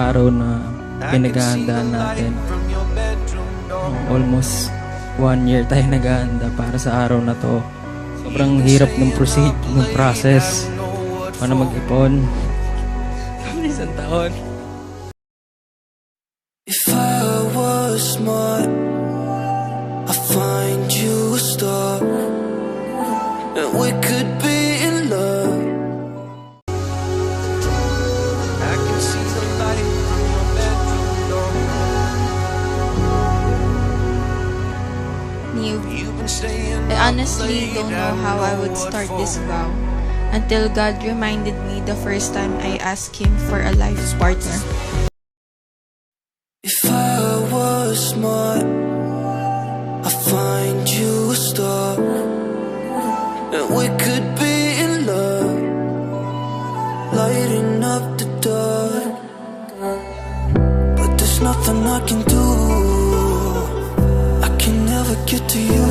araw na pinaghahandaan natin. Almost 1 year tayo naghahanda para sa araw na to. Sobrang hirap ng process para mag-ipon. Isang taon. If I was smart, I'd find you a star, and we could be in love. I can see the light from your bedroom door. You've been staying I honestly don't know how I would start this vow until God reminded me the first time I asked Him for a life partner. If I was smart, I'd find you a star, and we could be in love, lighting up the dark. But there's nothing I can do, I can never get to you.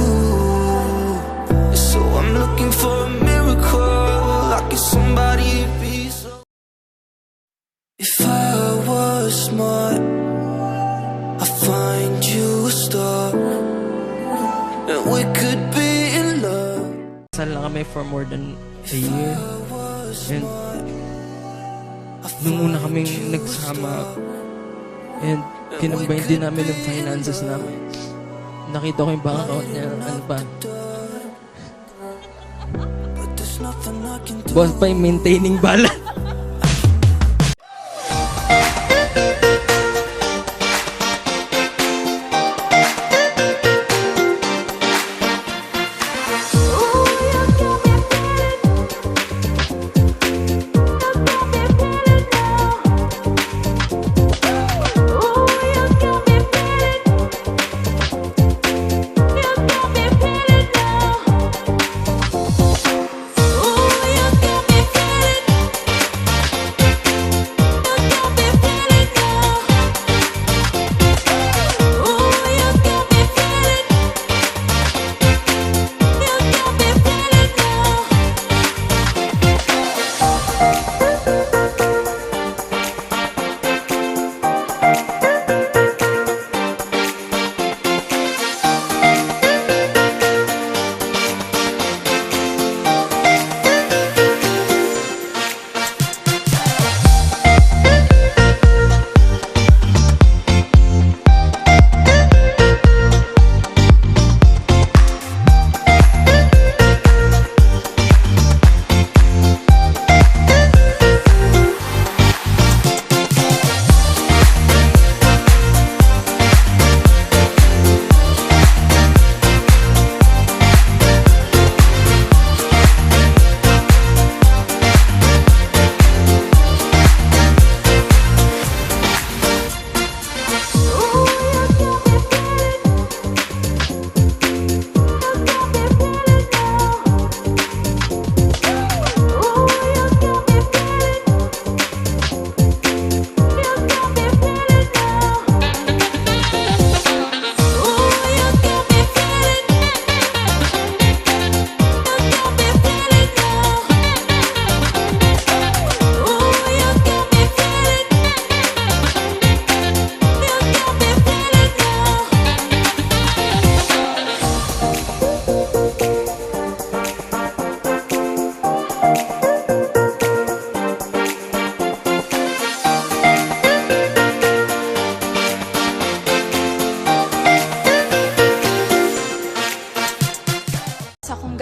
So I'm looking for a miracle, like if somebody be so. If I was smart, I'd find you a star, and we could be in love. Kasal na kami for more than a year. And nung una kaming nagsama, and kinambay din namin yung finances namin. Nakita ko yung bank account niya, ano pa. Boss pa yung maintaining balance.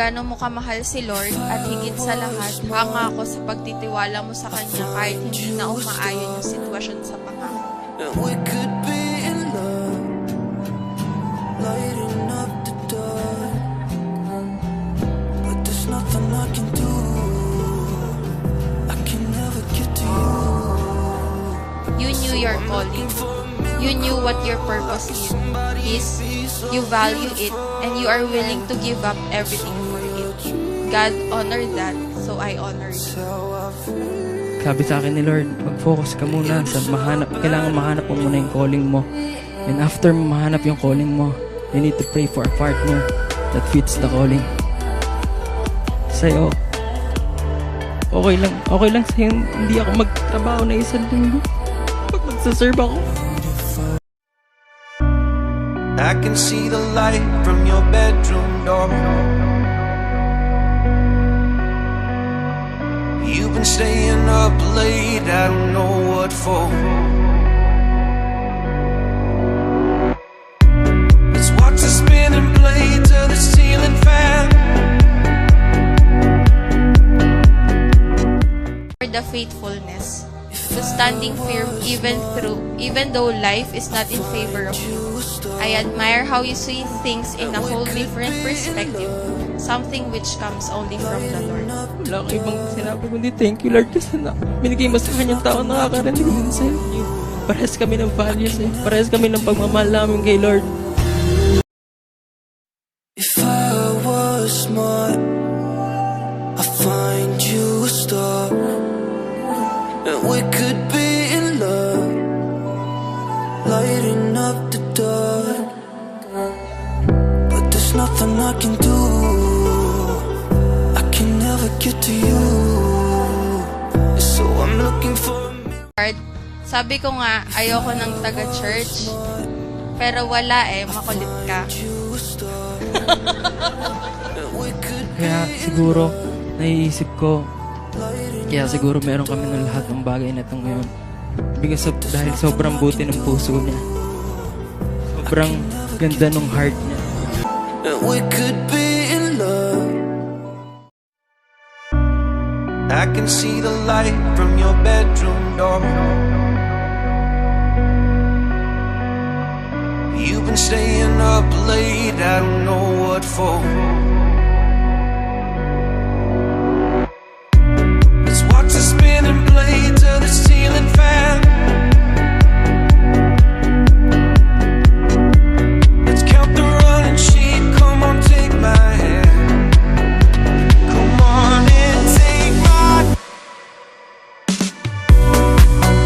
gaano mo kamahal si Lord at higit sa lahat, hanga ako sa pagtitiwala mo sa Kanya kahit hindi na umaayon yung sitwasyon sa pangako. And we could be in love, lighting up the dark. But there's nothing I can do, I can never get to you. You knew your calling. You knew what your purpose is. You value it, and you are willing to give up everything for it. God honored that, so I honor you. Sabi sa akin ni Lord, mag-focus ka muna sa kailangan mahanap mo muna yung calling mo. And after mo mahanap yung calling mo, you need to pray for a partner that fits the calling. Sa'yo, okay lang sa'yo, hindi ako magtrabaho na isang linggo. Pag magsaserve ako. I can see the light from your bedroom door. You've been staying up late, I don't know what for. Let's watch the spinning blades of the ceiling fan. For the faithfulness, to standing firm even though life is not in favor of you. I admire how you see things in a whole different perspective, something which comes only from the Lord. Wala akong ibang sinabi kundi thank you Lord kasi na binigay mo sa kanyang tao nakakarinig din sa'yo. Parehas kami ng values eh. Parehas kami ng pagmamahal namin kay Lord. If I was smart, I'd find you a star, and we could be in love, lighting up the dark. But there's nothing I can do, I can never get to you, so I'm looking for a Lord, sabi ko nga, ayoko ng taga-church. Pero wala makulit ka. Kaya siguro, naiisip ko, kaya siguro meron kami ng lahat ng bagay na ito ngayon. Dahil sobrang buti ng puso niya. Sobrang ganda ng heart niya. and we could be in love. I can see the light from your bedroom door. You've been staying up late, I don't know what for. Let's watch the spinning blades of the ceiling fan. Let's count the running sheep, come on, take my hand. Come on and take my.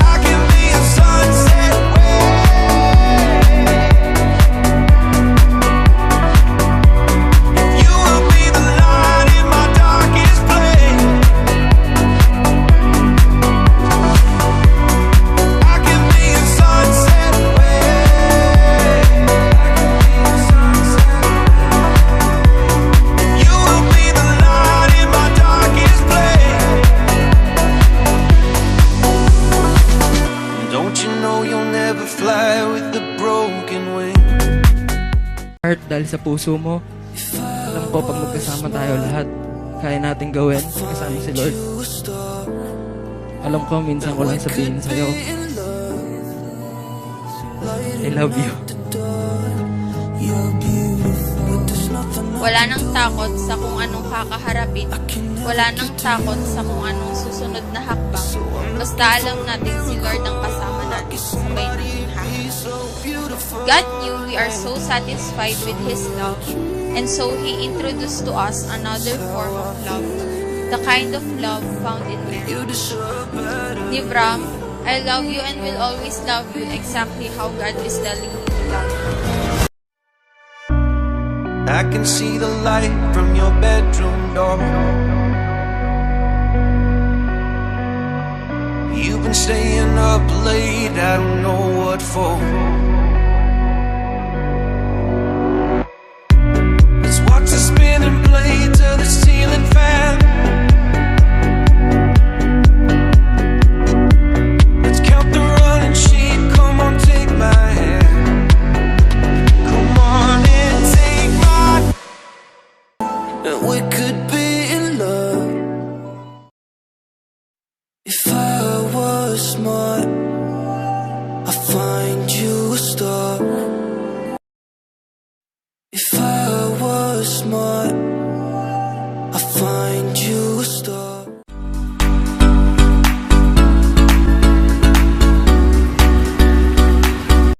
I can be a sunset you will be the light in my darkest place. I can be a sunset you will be the light in my darkest place. Don't you know you'll never fly with a broken wing? Heart, dahil sa puso mo, alam ko pag magkasama tayo lahat, kaya natin gawin kasama si Lord. Alam ko, minsan ko lang sabihin sa'yo, I love you. Wala nang takot sa kung anong kakaharapin. Wala nang takot sa kung anong susunod na hakbang. Basta alam natin si Lord ang kasama natin. Sabay natin hakbang. God knew we are so satisfied with His love, and so He introduced to us another form of love, the kind of love found in marriage. Nivram, I love you and will always love you exactly how God is telling me to love you. I can see the light from your bedroom door. You've been staying up late, I don't know what for. Let's watch the spinning blades of the ceiling fan. Let's count the running sheep, come on, take my hand. Come on and take my. And we could be in love. If I was smart, I'd find you a star. If I was smart, I'd find you a star.